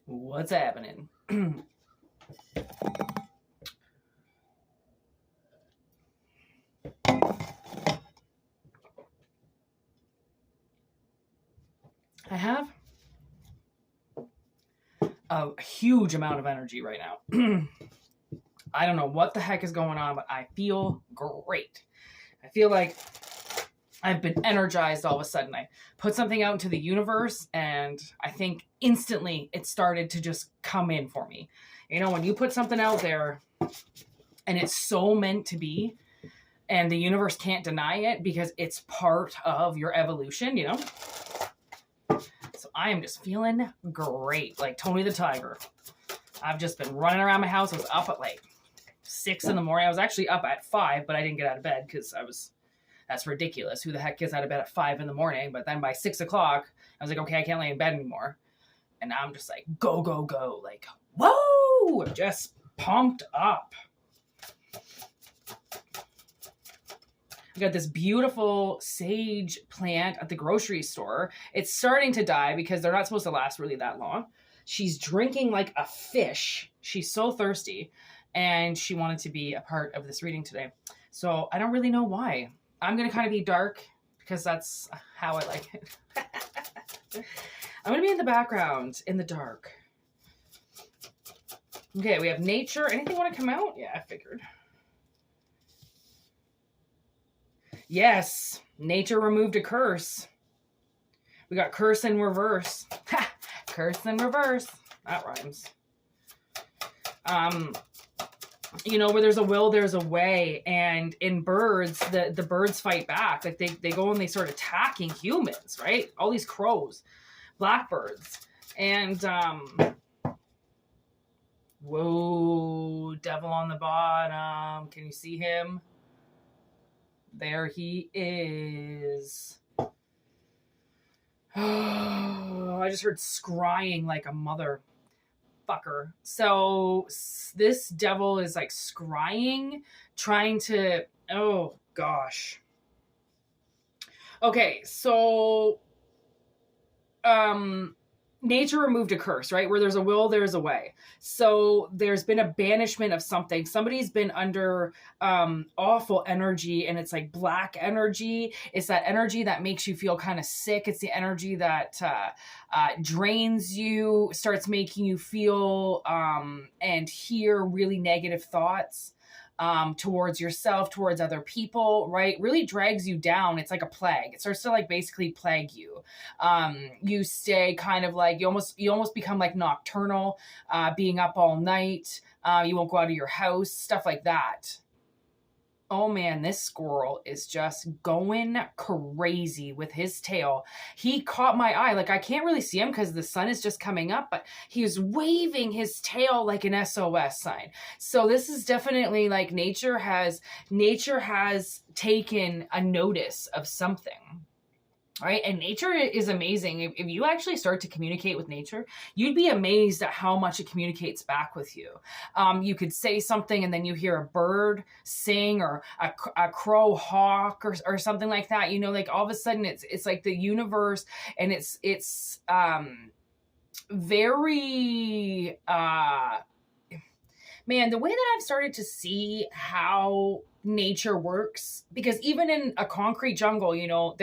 What's happening? I have a huge amount of energy right now. I don't know what the heck is going on, but I feel great. I feel like I've been energized all of a sudden. I put something out into the universe, and I think instantly it started to just come in for me. You know, when you put something out there and it's so meant to be, and the universe can't deny it because it's part of your evolution, you know? So I am just feeling great, like Tony the Tiger. I've just been running around my house. I was up at like 6 in the morning. I was actually up at 5, but I didn't get out of bed because that's ridiculous. Who the heck gets out of bed at 5 in the morning? But then by 6 o'clock, I was like, okay, I can't lay in bed anymore. And now I'm just like, go, go, go. Like, whoa, just pumped up. I got this beautiful sage plant at the grocery store. It's starting to die because they're not supposed to last really that long. She's drinking like a fish. She's so thirsty. And she wanted to be a part of this reading today. So I don't really know why. I'm going to kind of be dark because that's how I like it. I'm going to be in the background, in the dark. Okay, we have nature. Anything want to come out? Yeah, I figured. Yes, nature removed a curse. We got curse in reverse. Ha! Curse in reverse. That rhymes. You know, where there's a will, there's a way. And in birds, the birds fight back. Like they go and they start attacking humans, right? All these crows, blackbirds. And, whoa, devil on the bottom. Can you see him? There he is. Oh, I just heard scrying like a motherfucker. So this devil is like scrying, trying to, oh gosh. Okay, so nature removed a curse, right? Where there's a will, there's a way. So there's been a banishment of something. Somebody's been under awful energy, and it's like black energy. It's that energy that makes you feel kind of sick. It's the energy that drains you, starts making you feel and hear really negative thoughts towards yourself, towards other people, right? Really drags you down. It's like a plague. It starts to like basically plague you. You stay kind of like, you almost become like nocturnal, being up all night. You won't go out of your house, stuff like that. Oh man, this squirrel is just going crazy with his tail. He caught my eye. Like I can't really see him because the sun is just coming up, but he was waving his tail like an SOS sign. So this is definitely like nature has taken a notice of something. Right. And nature is amazing. If you actually start to communicate with nature, you'd be amazed at how much it communicates back with you. You could say something and then you hear a bird sing or a crow hawk or something like that. You know, like all of a sudden it's like the universe, and it's very man, the way that I've started to see how nature works, because even in a concrete jungle, you know,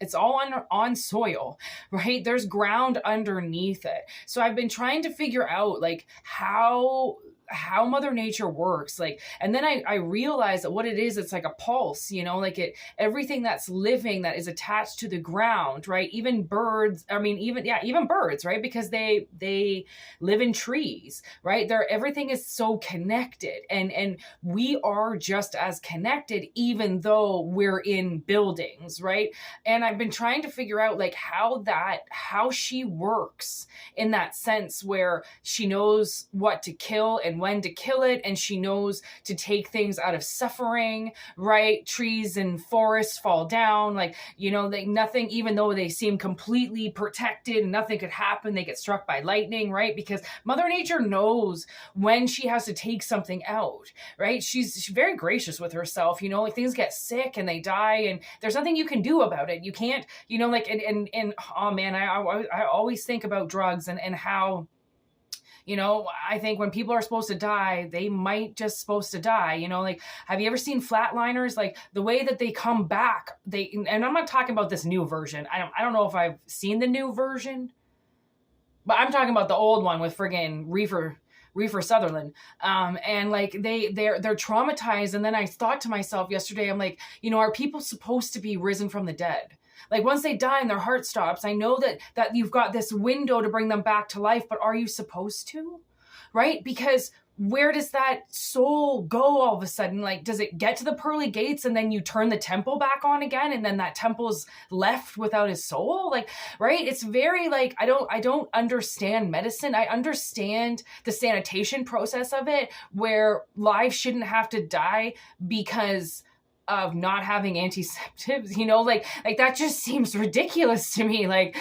it's all on soil, right? There's ground underneath it. So I've been trying to figure out like how Mother Nature works. Like, and then I realized that what it is, it's like a pulse, you know, like everything that's living that is attached to the ground, right? Even birds, even birds, right? Because they live in trees, right? Everything is so connected, and we are just as connected, even though we're in buildings, right? And I've been trying to figure out like how she works in that sense, where she knows what to kill and when to kill it, and she knows to take things out of suffering, right? Trees and forests fall down, like, you know, like nothing, even though they seem completely protected and nothing could happen, they get struck by lightning, right? Because Mother Nature knows when she has to take something out, right? She's very gracious with herself, you know, like things get sick and they die, and there's nothing you can do about it. You can't, you know, like, and oh man, I always think about drugs and how You know, I think when people are supposed to die, they might just supposed to die. You know, like, have you ever seen flatliners? Like the way that they come back, and I'm not talking about this new version. I don't know if I've seen the new version, but I'm talking about the old one with friggin' Reefer Sutherland. And like they're traumatized. And then I thought to myself yesterday, I'm like, you know, are people supposed to be risen from the dead? Like once they die and their heart stops, I know that you've got this window to bring them back to life, but are you supposed to? Right? Because where does that soul go all of a sudden? Like, does it get to the pearly gates and then you turn the temple back on again and then that temple's left without his soul? Like, right? It's very like, I don't understand medicine. I understand the sanitation process of it, where lives shouldn't have to die because of not having antiseptics, you know, like that just seems ridiculous to me. Like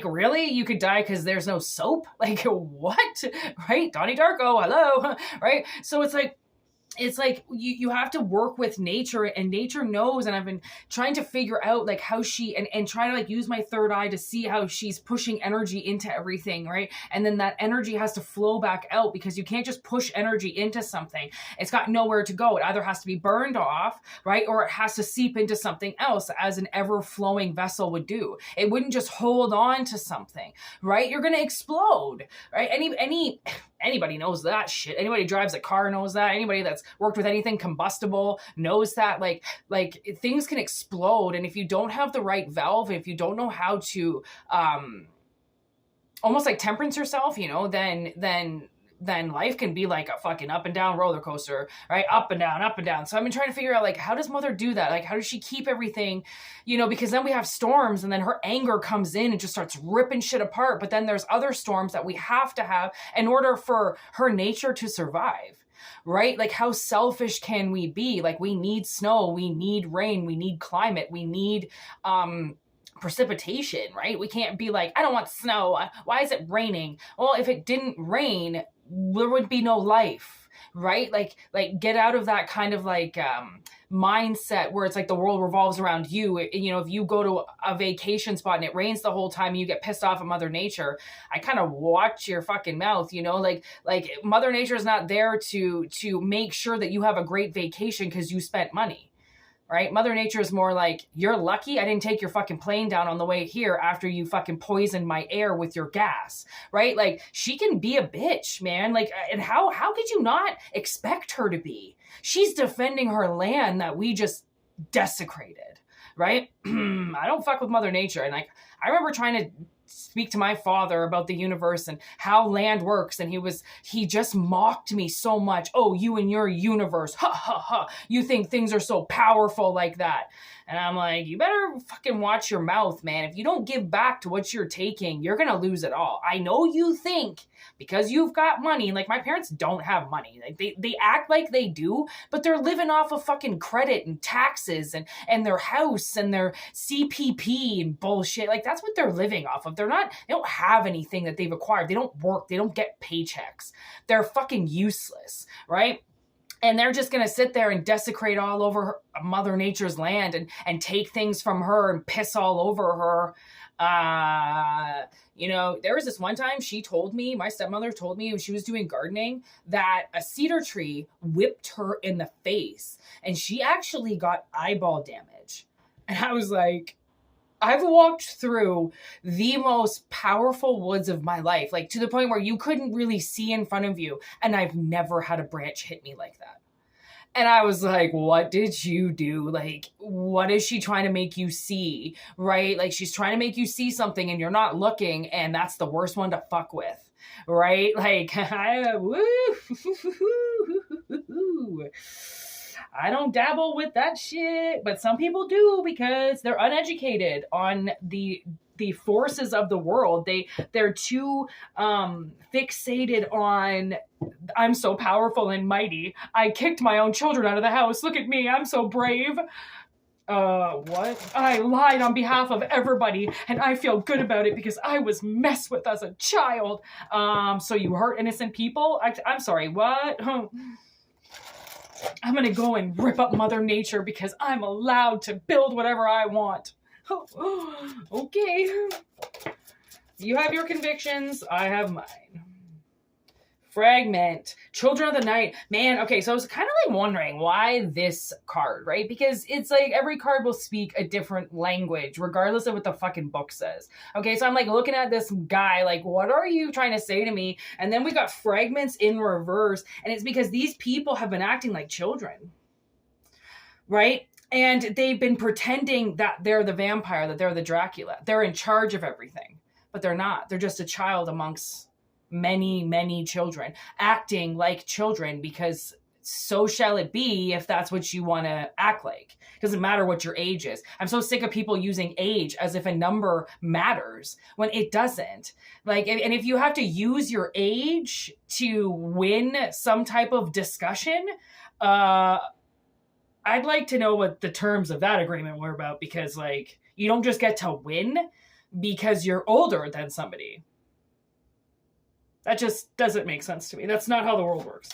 really, you could die because there's no soap? Like what? Right? Donnie Darko, hello, right? So it's like you have to work with nature, and nature knows. And I've been trying to figure out like how she and try to like use my third eye to see how she's pushing energy into everything, right? And then that energy has to flow back out, because you can't just push energy into something. It's got nowhere to go. It either has to be burned off, right? Or it has to seep into something else, as an ever-flowing vessel would do. It wouldn't just hold on to something, right? You're going to explode, right? Anybody knows that shit. Anybody who drives a car knows that. Anybody that's worked with anything combustible knows that. Like things can explode, and if you don't have the right valve, if you don't know how to almost like temperance yourself, you know, then life can be like a fucking up and down roller coaster, right? Up and down, up and down. So I've been trying to figure out, like, how does Mother do that? Like, how does she keep everything, you know, because then we have storms and then her anger comes in and just starts ripping shit apart. But then there's other storms that we have to have in order for her nature to survive, right? Like, how selfish can we be? Like, we need snow, we need rain, we need climate, we need, precipitation, right? We can't be like, I don't want snow. Why is it raining? Well, if it didn't rain, there would be no life, right? Like get out of that kind of like mindset where it's like the world revolves around you. You know, if you go to a vacation spot and it rains the whole time and you get pissed off at Mother Nature, I kind of watch your fucking mouth, you know, like Mother Nature is not there to make sure that you have a great vacation because you spent money. Right? Mother Nature is more like, you're lucky I didn't take your fucking plane down on the way here after you fucking poisoned my air with your gas, right? Like, she can be a bitch, man. Like, and how could you not expect her to be? She's defending her land that we just desecrated, right? I don't fuck with Mother Nature. And like, I remember trying to speak to my father about the universe and how land works, and he just mocked me so much. Oh, you and your universe, ha ha ha, you think things are so powerful like that. And I'm like, you better fucking watch your mouth, man. If you don't give back to what you're taking, you're gonna lose it all. I know you think because you've got money, like my parents don't have money. Like they act like they do, but they're living off of fucking credit and taxes and their house and their CPP and bullshit. Like, that's what they're living off of. They don't have anything that they've acquired. They don't work. They don't get paychecks. They're fucking useless, right? And they're just going to sit there and desecrate all over Mother Nature's land and take things from her and piss all over her. You know, there was this one time my stepmother told me when she was doing gardening that a cedar tree whipped her in the face and she actually got eyeball damage. And I was like, I've walked through the most powerful woods of my life, like to the point where you couldn't really see in front of you. And I've never had a branch hit me like that. And I was like, what did you do? Like, what is she trying to make you see? Right? Like, she's trying to make you see something and you're not looking. And that's the worst one to fuck with. Right? Like, I don't dabble with that shit, but some people do because they're uneducated on the forces of the world. They're too fixated on, I'm so powerful and mighty. I kicked my own children out of the house. Look at me. I'm so brave. What? I lied on behalf of everybody and I feel good about it because I was messed with as a child. So you hurt innocent people? I'm sorry, what? I'm going to go and rip up Mother Nature because I'm allowed to build whatever I want. Okay. You have your convictions. I have mine. Fragment, Children of the Night. Man, okay, so I was kind of like wondering why this card, right? Because it's like every card will speak a different language, regardless of what the fucking book says. Okay, so I'm like looking at this guy, like, what are you trying to say to me? And then we got Fragments in reverse, and it's because these people have been acting like children, right? And they've been pretending that they're the vampire, that they're the Dracula. They're in charge of everything, but they're not. They're just a child amongst many, many children, acting like children because so shall it be if that's what you want to act like. Doesn't matter what your age is. I'm so sick of people using age as if a number matters when it doesn't. Like, and if you have to use your age to win some type of discussion, I'd like to know what the terms of that agreement were about, because like, you don't just get to win because you're older than somebody. That just doesn't make sense to me. That's not how the world works.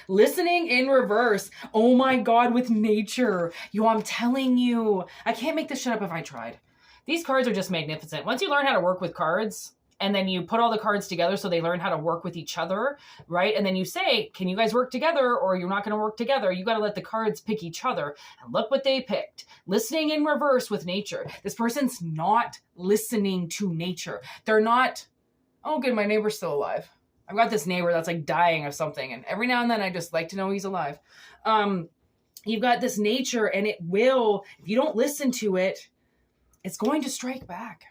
Listening in reverse. Oh my God, with nature. Yo, I'm telling you, I can't make this shit up if I tried. These cards are just magnificent. Once you learn how to work with cards, and then you put all the cards together so they learn how to work with each other, right? And then you say, can you guys work together, or you're not going to work together? You got to let the cards pick each other. And look what they picked. Listening in reverse with nature. This person's not listening to nature. They're not... Oh, good, my neighbor's still alive. I've got this neighbor that's like dying of something, and every now and then I just like to know he's alive. You've got this nature, and it will, if you don't listen to it, it's going to strike back.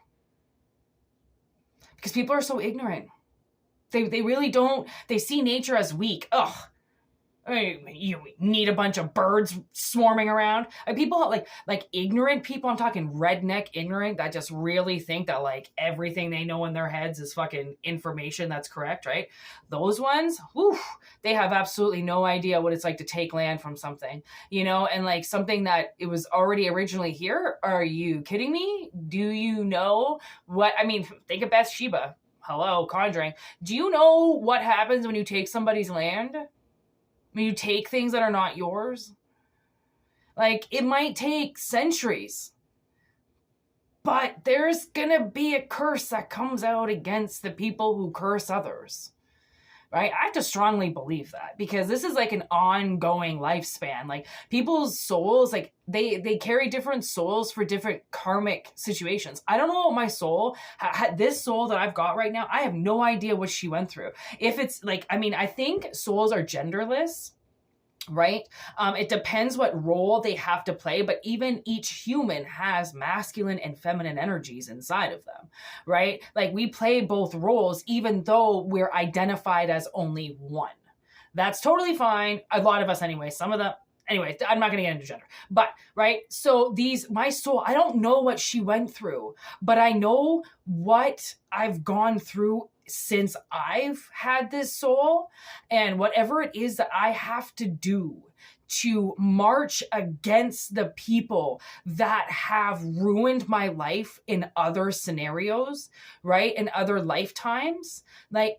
Because people are so ignorant. They really don't, they see nature as weak. Ugh. I mean, you need a bunch of birds swarming around. People like ignorant people, I'm talking redneck ignorant, that just really think that like everything they know in their heads is fucking information that's correct, right? Those ones, whew, they have absolutely no idea what it's like to take land from something, you know, and like something that it was already originally here. Are you kidding me? Do you know what, I mean, think of Bathsheba. Hello, Conjuring. Do you know what happens when you take somebody's land? When you take things that are not yours? Like, it might take centuries, but there's gonna be a curse that comes out against the people who curse others, right? I have to strongly believe that, because this is like an ongoing lifespan. Like, people's souls, like they carry different souls for different karmic situations. I don't know what my soul, this soul that I've got right now, I have no idea what she went through. If it's like, I mean, I think souls are genderless, right? It depends what role they have to play, but even each human has masculine and feminine energies inside of them, right? Like, we play both roles, even though we're identified as only one. That's totally fine. A lot of us anyway, some of them, anyway, I'm not going to get into gender, but right. So my soul, I don't know what she went through, but I know what I've gone through since I've had this soul, and whatever it is that I have to do to march against the people that have ruined my life in other scenarios, right? In other lifetimes. Like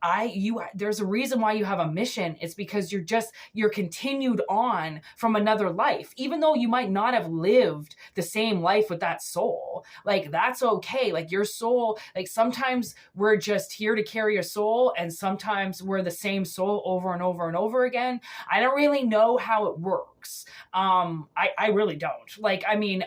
there's a reason why you have a mission. It's because you're continued on from another life, even though you might not have lived the same life with that soul. Like, that's okay. Like, your soul, like, sometimes we're just here to carry a soul, and sometimes we're the same soul over and over and over again. I don't really know how it works. I really don't. Like, I mean,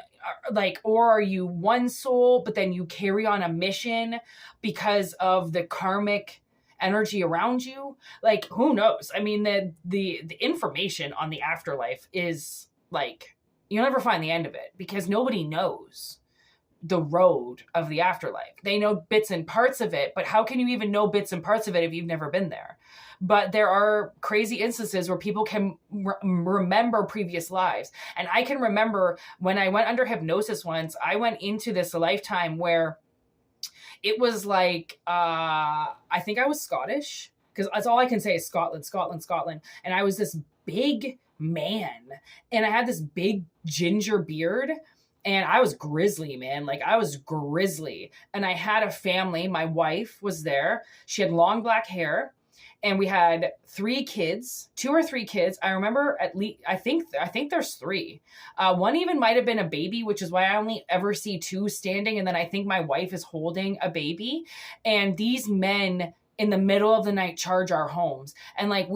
like, or are you one soul, but then you carry on a mission because of the karmic energy around you? Like, who knows? I mean, the information on the afterlife is like, you'll never find the end of it, because nobody knows the road of the afterlife. They know bits and parts of it, but how can you even know bits and parts of it if you've never been there? But there are crazy instances where people can remember previous lives. And I can remember when I went under hypnosis once, I went into this lifetime where it was like, I think I was Scottish, because that's all I can say is Scotland. And I was this big man, and I had this big ginger beard, and I was grizzly, man. Like, I was grizzly. And I had a family. My wife was there. She had long black hair. And we had 3 kids, 2 or 3 kids. I remember at least, I think there's 3. One even might have been a baby, which is why I only ever see 2 standing. And then I think my wife is holding a baby. And these men in the middle of the night charge our homes. And like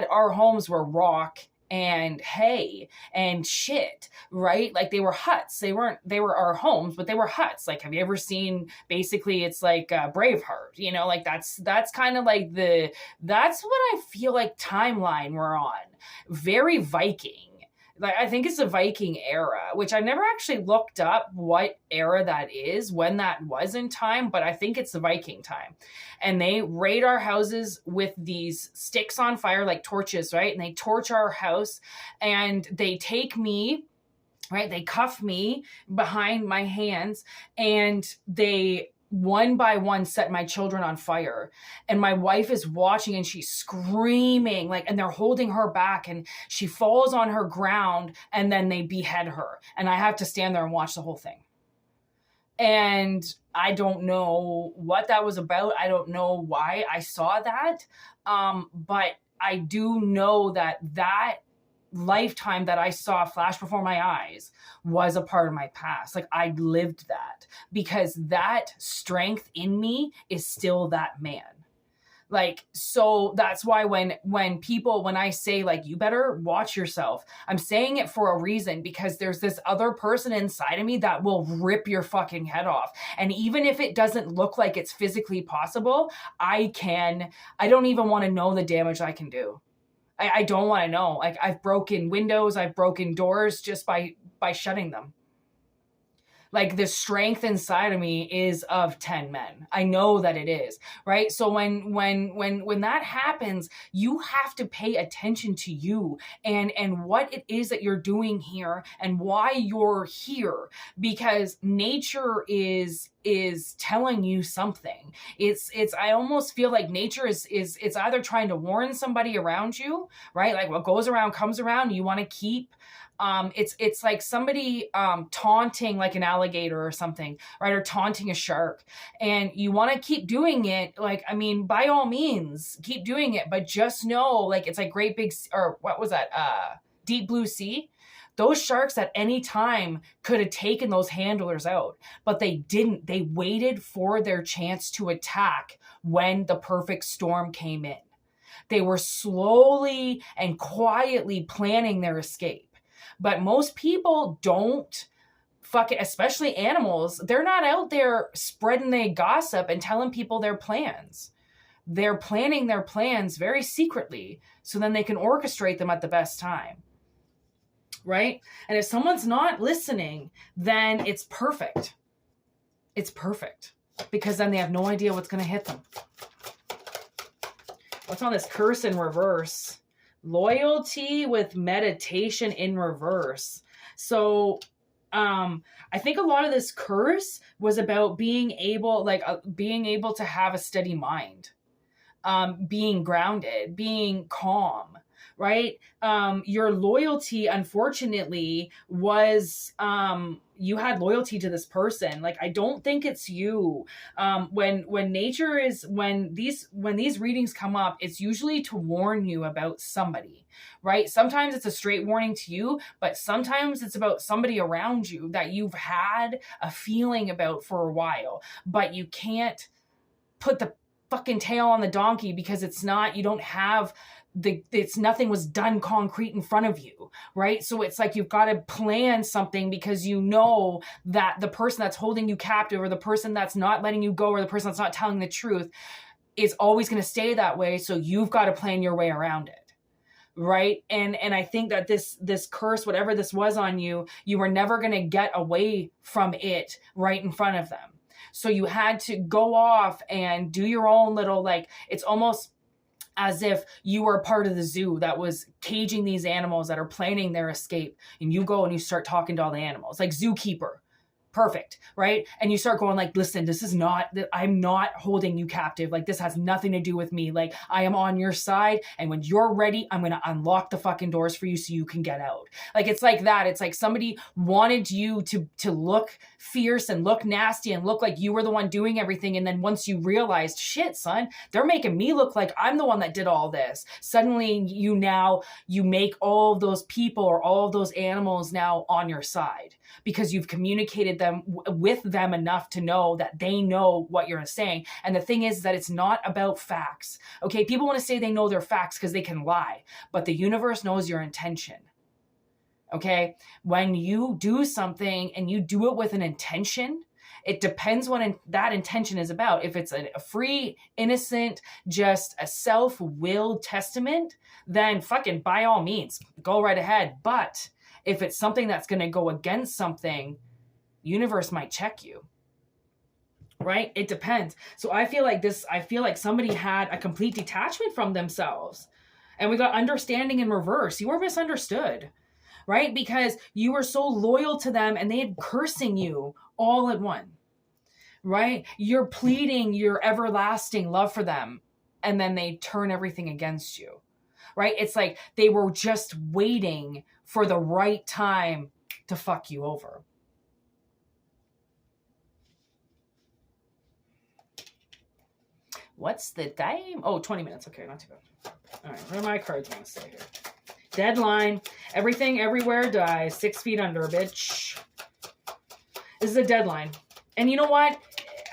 our homes were rock and hay and shit, right? Like they were huts. They were our homes, but they were huts. Like, have you ever seen, basically it's like Braveheart, like that's kind of like that's what I feel like timeline we're on. Very Viking. Like, I think it's a Viking era, which I never actually looked up what era that is, when that was in time, but I think it's the Viking time. And they raid our houses with these sticks on fire, like torches, right? And they torch our house and they take me, right? They cuff me behind my hands and they one by one set my children on fire. And my wife is watching and she's screaming, like, and they're holding her back and she falls on her ground and then they behead her. And I have to stand there and watch the whole thing. And I don't know what that was about. I don't know why I saw that. But I do know that lifetime that I saw flash before my eyes was a part of my past. Like, I lived that because that strength in me is still that man. Like, so that's why when I say like, you better watch yourself, I'm saying it for a reason, because there's this other person inside of me that will rip your fucking head off. And even if it doesn't look like it's physically possible, I don't even want to know the damage I can do. I don't want to know. Like, I've broken windows, I've broken doors just by shutting them. Like, the strength inside of me is of 10 men. I know that it is, right? So when that happens, you have to pay attention to you and what it is that you're doing here and why you're here, because nature is telling you something. I almost feel like nature is it's either trying to warn somebody around you, right? Like, what goes around comes around. You want to keep it's like somebody taunting like an alligator or something, right? Or taunting a shark, and you want to keep doing it. Like, I mean, by all means, keep doing it, but just know, like, it's like great big, or what was that? Deep blue sea. Those sharks at any time could have taken those handlers out, but they didn't. They waited for their chance to attack when the perfect storm came in. They were slowly and quietly planning their escape. But most people don't especially animals. They're not out there spreading their gossip and telling people their plans. They're planning their plans very secretly so then they can orchestrate them at the best time. Right? And if someone's not listening, then it's perfect. It's perfect. Because then they have no idea what's going to hit them. What's on this curse in reverse? Loyalty with meditation in reverse. So I think a lot of this curse was about being able to have a steady mind, being grounded, being calm, right? Your loyalty, unfortunately, was you had loyalty to this person. Like, I don't think it's you. When these readings come up, it's usually to warn you about somebody, right? Sometimes it's a straight warning to you, but sometimes it's about somebody around you that you've had a feeling about for a while, but you can't put the fucking tail on the donkey because you don't have nothing was done concrete in front of you, right? So it's like you've got to plan something because you know that the person that's holding you captive, or the person that's not letting you go, or the person that's not telling the truth is always going to stay that way. So you've got to plan your way around it. Right. And I think that this curse, whatever this was on you, you were never going to get away from it right in front of them. So you had to go off and do your own little, like, it's almost as if you were a part of the zoo that was caging these animals that are planning their escape. And you go and you start talking to all the animals, like zookeeper. Perfect, right? And you start going like, listen, I'm not holding you captive. Like, this has nothing to do with me. Like, I am on your side. And when you're ready, I'm going to unlock the fucking doors for you so you can get out. Like, it's like that. It's like somebody wanted you to look fierce and look nasty and look like you were the one doing everything. And then once you realized, shit, son, they're making me look like I'm the one that did all this. Suddenly you make all of those people or all of those animals now on your side because you've communicated them with them enough to know that they know what you're saying. And the thing is that it's not about facts. Okay, people want to say they know their facts because they can lie, but the universe knows your intention. Okay, when you do something and you do it with an intention, it depends what that intention is about. If it's a free, innocent, just a self-willed testament, then fucking by all means, go right ahead. But if it's something that's going to go against something, universe might check you. Right? It depends. So I feel like somebody had a complete detachment from themselves. And we got understanding in reverse. You were misunderstood. Right? Because you were so loyal to them and they had cursing you all at one. Right? You're pleading your everlasting love for them and then they turn everything against you. Right? It's like they were just waiting for the right time to fuck you over. What's the time? Oh, 20 minutes. Okay, not too bad. All right, what do my cards want to say here? Deadline. Everything, everywhere dies. 6 feet under, bitch. This is a deadline. And you know what?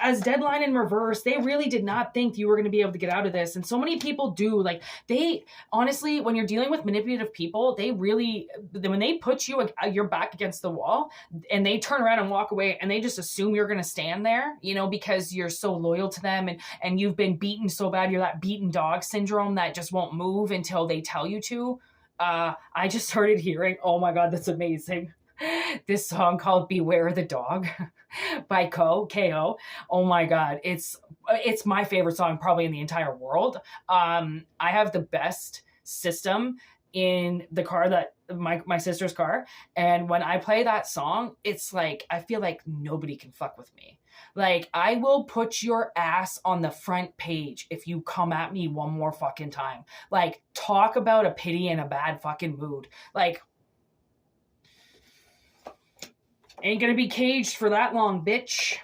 As deadline in reverse, they really did not think you were going to be able to get out of this. And so many people do. Like, they, honestly, when you're dealing with manipulative people, they really, when they put your back against the wall and they turn around and walk away and they just assume you're going to stand there, you know, because you're so loyal to them and you've been beaten so bad, you're that beaten dog syndrome that just won't move until they tell you to. I just started hearing, oh my God, that's amazing. This song called Beware the Dog by K.O. Oh my God. It's my favorite song probably in the entire world. I have the best system in the car, that my sister's car. And when I play that song, it's like, I feel like nobody can fuck with me. Like, I will put your ass on the front page if you come at me one more fucking time. Like, talk about a pity and a bad fucking mood. Like, ain't gonna be caged for that long, bitch.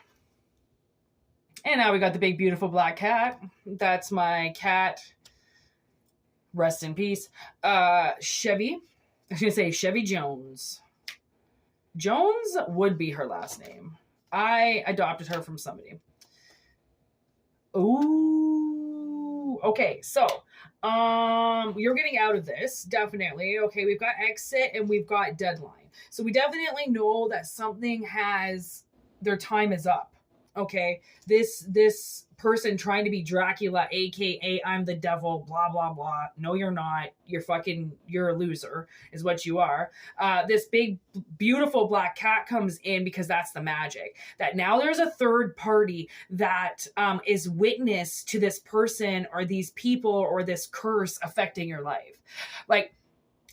And now we got the big, beautiful black cat. That's my cat. Rest in peace. Chevy. I was gonna say Chevy Jones. Jones would be her last name. I adopted her from somebody. Ooh. Okay, so you're getting out of this, definitely. Okay, we've got exit and we've got deadline. So we definitely know that something their time is up. Okay, this person trying to be Dracula, aka I'm the devil, blah blah blah. No, you're not. You're a loser, is what you are. This big beautiful black cat comes in because that's the magic. That now there's a third party that is witness to this person or these people or this curse affecting your life. Like,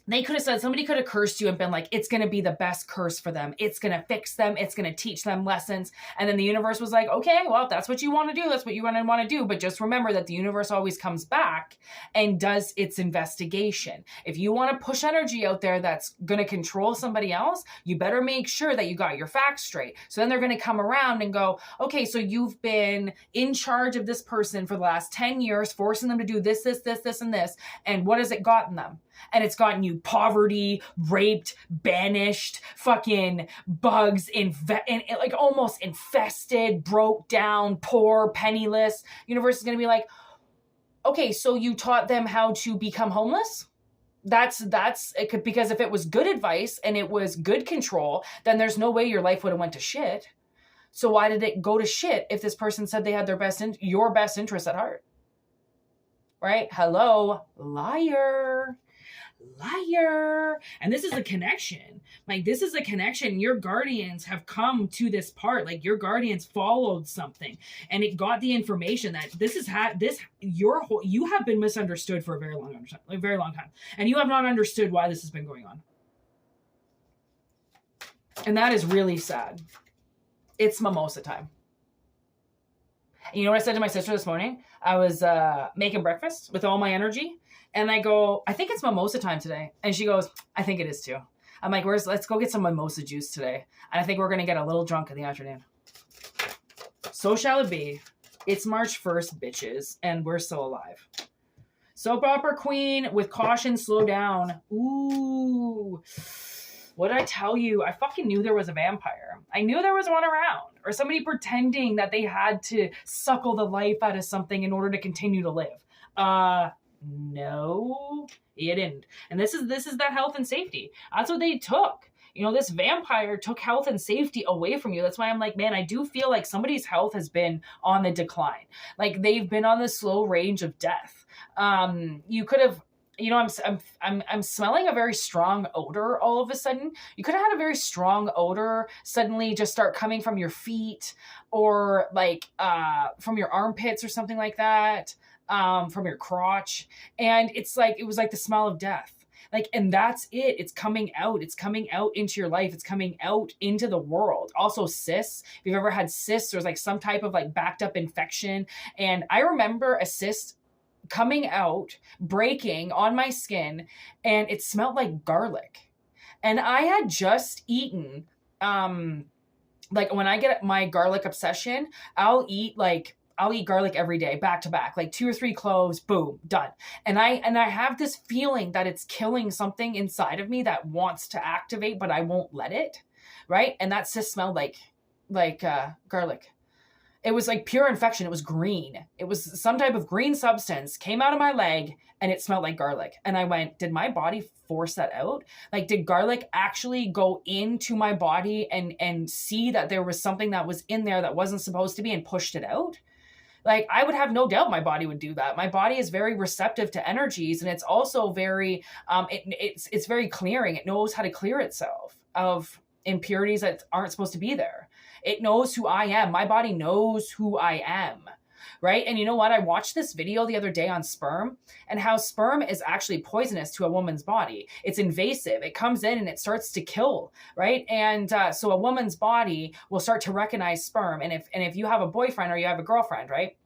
they could have said, somebody could have cursed you and been like, it's going to be the best curse for them. It's going to fix them. It's going to teach them lessons. And then the universe was like, okay, well, if that's what you want to do, that's what you're going to want to do. But just remember that the universe always comes back and does its investigation. If you want to push energy out there that's going to control somebody else, you better make sure that you got your facts straight. So then they're going to come around and go, okay, so you've been in charge of this person for the last 10 years, forcing them to do this, this, this, this, and this. And what has it gotten them? And it's gotten you poverty, raped, banished, fucking bugs, like almost infested, broke down, poor, penniless. Universe is going to be like, okay, so you taught them how to become homeless? That's it could, because if it was good advice and it was good control, then there's no way your life would have went to shit. So why did it go to shit if this person said they had your best interest at heart? Right? Hello, liar. And this is a connection. Like, this is a connection. Your guardians have come to this part. Like, your guardians followed something and it got the information that you have been misunderstood for a very long time. And you have not understood why this has been going on. And that is really sad. It's mimosa time. And you know what I said to my sister this morning? I was making breakfast with all my energy. And I go, I think it's mimosa time today. And she goes, I think it is too. I'm like, let's go get some mimosa juice today. And I think we're going to get a little drunk in the afternoon. So shall it be. It's March 1st, bitches. And we're still alive. Soap opera queen with caution, slow down. Ooh. What did I tell you? I fucking knew there was a vampire. I knew there was one around. Or somebody pretending that they had to suckle the life out of something in order to continue to live. No, it didn't. And this is that health and safety. That's what they took. You know, this vampire took health and safety away from you. That's why I'm like, man, I do feel like somebody's health has been on the decline. Like they've been on the slow range of death. You could have, you know, I'm smelling a very strong odor all of a sudden. You could have had a very strong odor suddenly just start coming from your feet or like from your armpits or something like that, from your crotch. And it's like, it was like the smell of death. Like, and that's it. It's coming out. It's coming out into your life. It's coming out into the world. Also cysts. If you've ever had cysts, there's like some type of like backed up infection. And I remember a cyst coming out, breaking on my skin, and it smelled like garlic. And I had just eaten, like when I get my garlic obsession, I'll eat garlic every day, back to back, like 2 or 3 cloves, boom, done. And I have this feeling that it's killing something inside of me that wants to activate, but I won't let it, right? And that cyst smelled like garlic. It was like pure infection. It was green. It was some type of green substance came out of my leg and it smelled like garlic. And I went, did my body force that out? Like, did garlic actually go into my body and see that there was something that was in there that wasn't supposed to be and pushed it out? Like, I would have no doubt my body would do that. My body is very receptive to energies, and it's also very, it's very clearing. It knows how to clear itself of impurities that aren't supposed to be there. It knows who I am. My body knows who I am, right? And you know what? I watched this video the other day on sperm and how sperm is actually poisonous to a woman's body. It's invasive. It comes in and it starts to kill, right? And so a woman's body will start to recognize sperm. And if you have a boyfriend or you have a girlfriend, right?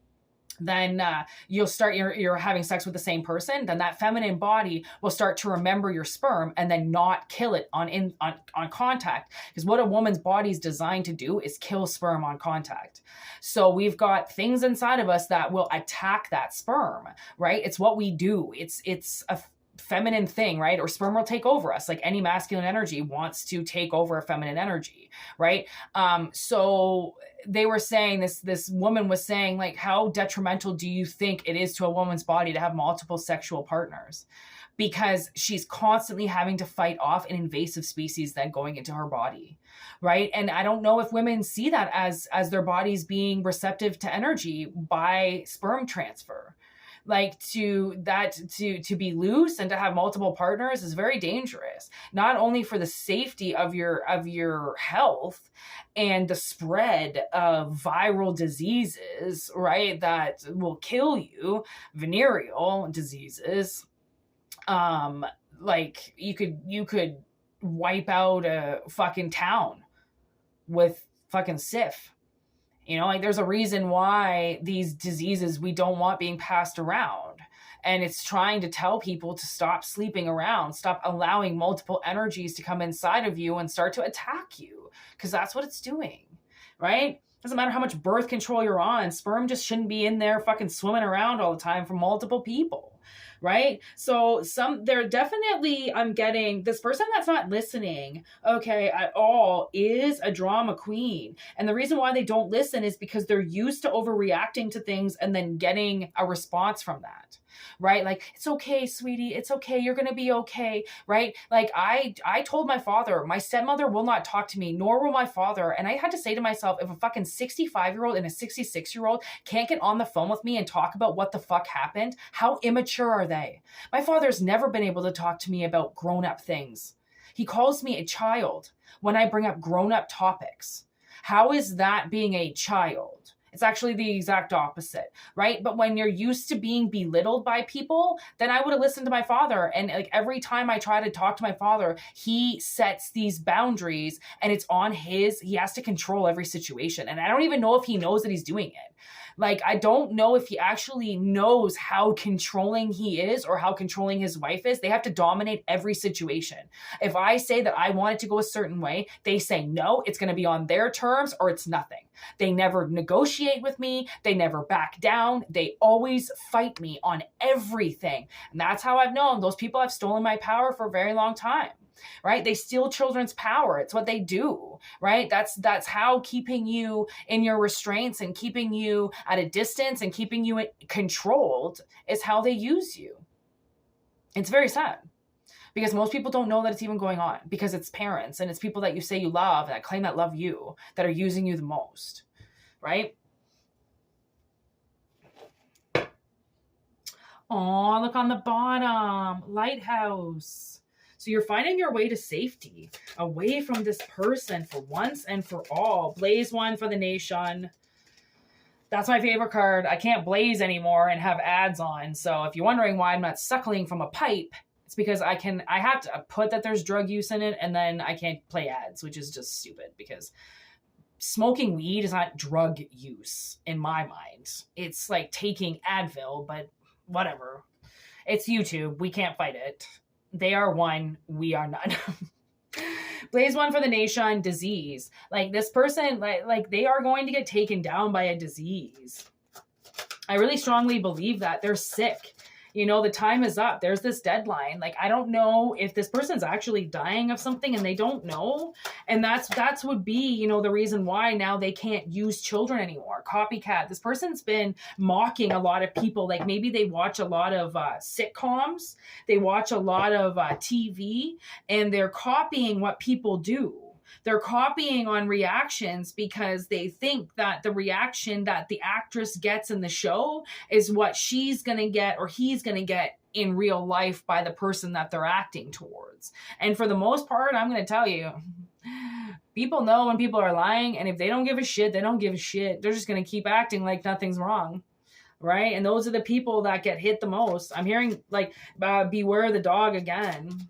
Then you'll start, you're having sex with the same person, then that feminine body will start to remember your sperm and then not kill it on contact. Because what a woman's body is designed to do is kill sperm on contact. So we've got things inside of us that will attack that sperm, right? It's what we do. It's a feminine thing, right? Or sperm will take over us. Like any masculine energy wants to take over a feminine energy, right? So they were saying, this woman was saying, like, how detrimental do you think it is to a woman's body to have multiple sexual partners? Because she's constantly having to fight off an invasive species then going into her body, right? And I don't know if women see that as their bodies being receptive to energy by sperm transfer. Like to be loose and to have multiple partners is very dangerous, not only for the safety of your health and the spread of viral diseases, right, that will kill you, venereal diseases. Like you could wipe out a fucking town with fucking Sif. You know, like there's a reason why these diseases we don't want being passed around. And it's trying to tell people to stop sleeping around, stop allowing multiple energies to come inside of you and start to attack you. Because that's what it's doing, right? Doesn't matter how much birth control you're on. Sperm just shouldn't be in there fucking swimming around all the time for multiple people. Right? So they're definitely, I'm getting this person that's not listening, okay, at all is a drama queen. And the reason why they don't listen is because they're used to overreacting to things and then getting a response from that. Right? Like, it's okay, sweetie. It's okay. You're going to be okay. Right? Like I told my father, my stepmother will not talk to me, nor will my father. And I had to say to myself, if a fucking 65-year-old and a 66-year-old can't get on the phone with me and talk about what the fuck happened, how immature are they? My father's never been able to talk to me about grown-up things. He calls me a child when I bring up grown-up topics. How is that being a child? It's actually the exact opposite, right? But when you're used to being belittled by people, then I would have listened to my father. And like every time I try to talk to my father, he sets these boundaries and it's on he has to control every situation. And I don't even know if he knows that he's doing it. Like, I don't know if he actually knows how controlling he is or how controlling his wife is. They have to dominate every situation. If I say that I want it to go a certain way, they say no, it's going to be on their terms or it's nothing. They never negotiate with me. They never back down. They always fight me on everything. And that's how I've known those people have stolen my power for a very long time. right? They steal children's power. It's what they do, right? That's how keeping you in your restraints and keeping you at a distance and keeping you controlled is how they use you. It's very sad because most people don't know that it's even going on because it's parents and it's people that you say you love that claim that love you that are using you the most, right? Oh, look on the bottom, lighthouse. So you're finding your way to safety, away from this person for once and for all. Blaze one for the nation. That's my favorite card. I can't blaze anymore and have ads on. So if you're wondering why I'm not suckling from a pipe, it's because I have to put that there's drug use in it and then I can't play ads, which is just stupid because smoking weed is not drug use in my mind. It's like taking Advil, but whatever. It's YouTube. We can't fight it. They are one. We are none. Blaze one for the nation. Disease. Like this person, like they are going to get taken down by a disease. I really strongly believe that they're sick. You know, the time is up. There's this deadline. Like, I don't know if this person's actually dying of something and they don't know. And that's would be, you know, the reason why now they can't use children anymore. Copycat. This person's been mocking a lot of people. Like maybe they watch a lot of sitcoms. They watch a lot of TV and they're copying what people do. They're copying on reactions because they think that the reaction that the actress gets in the show is what she's going to get or he's going to get in real life by the person that they're acting towards. And for the most part, I'm going to tell you, people know when people are lying, and if they don't give a shit, they don't give a shit. They're just going to keep acting like nothing's wrong. Right? And those are the people that get hit the most. I'm hearing like, beware the dog again.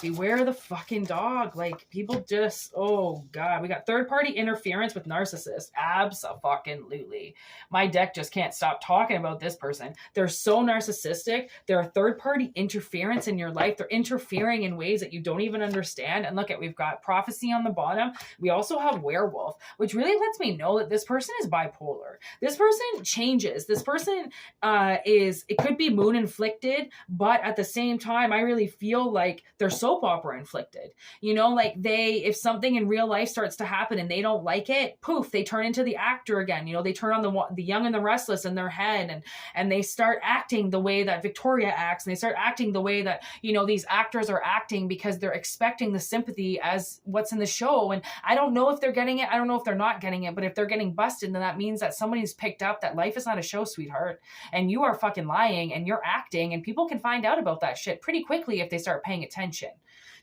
Beware the fucking dog. Like people just, oh God, we got third party interference with narcissists. Abso-fucking-lutely. My deck just can't stop talking about this person. They're so narcissistic. They're a third party interference in your life. They're interfering in ways that you don't even understand. And look at, we've got prophecy on the bottom. We also have werewolf, which really lets me know that this person is bipolar. This person changes. This person it could be moon inflicted, but at the same time, I really feel like they're soap opera inflicted. You know, like if something in real life starts to happen and they don't like it, poof, they turn into the actor again. You know, they turn on the Young and the Restless in their head and they start acting the way that Victoria acts, and they start acting the way that, you know, these actors are acting because they're expecting the sympathy as what's in the show. And I don't know if they're getting it. I don't know if they're not getting it, but if they're getting busted, then that means that somebody's picked up that life is not a show, sweetheart. And you are fucking lying and you're acting, and people can find out about that shit pretty quickly if they start paying attention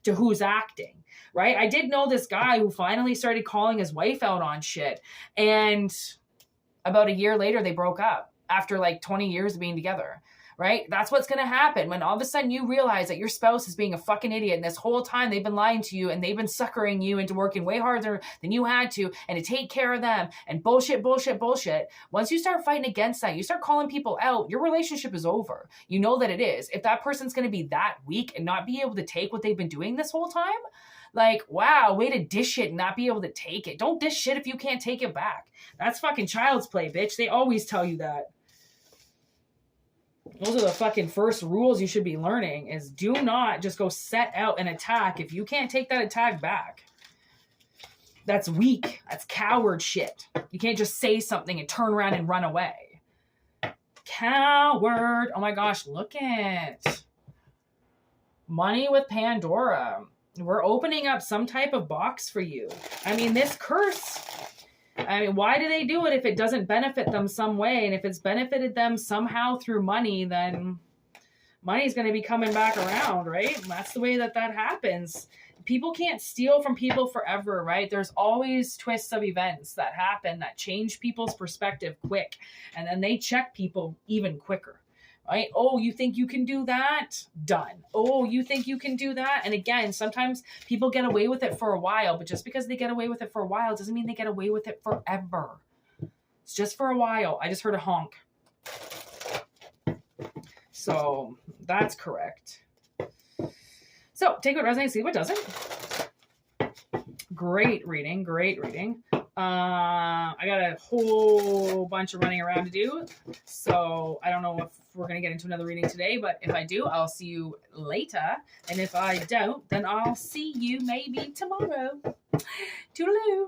to who's acting, right? I did know this guy who finally started calling his wife out on shit. And about a year later, they broke up after like 20 years of being together, right? That's what's going to happen when all of a sudden you realize that your spouse is being a fucking idiot. And this whole time they've been lying to you and they've been suckering you into working way harder than you had to and to take care of them and bullshit. Once you start fighting against that, you start calling people out, your relationship is over. You know that it is. If that person's going to be that weak and not be able to take what they've been doing this whole time, like, wow, way to dish it and not be able to take it. Don't dish shit if you can't take it back. That's fucking child's play, bitch. They always tell you that. Those are the fucking first rules you should be learning, is do not just go set out and attack if you can't take that attack back. That's weak. That's coward shit. You can't just say something and turn around and run away. Coward. Oh my gosh, look at money with Pandora. We're opening up some type of box for you. I mean, this curse, I mean, why do they do it if it doesn't benefit them some way? And if it's benefited them somehow through money, then money's going to be coming back around, right? That's the way that happens. People can't steal from people forever, right? There's always twists of events that happen that change people's perspective quick. And then they check people even quicker. Right? Oh, you think you can do that? Done. Oh, you think you can do that? And again, sometimes people get away with it for a while, but just because they get away with it for a while doesn't mean they get away with it forever. It's just for a while. I just heard a honk. So that's correct. So take what resonates, see what doesn't. Great reading. I got a whole bunch of running around to do. So I don't know if we're going to get into another reading today, but if I do, I'll see you later. And if I don't, then I'll see you maybe tomorrow. Toodaloo.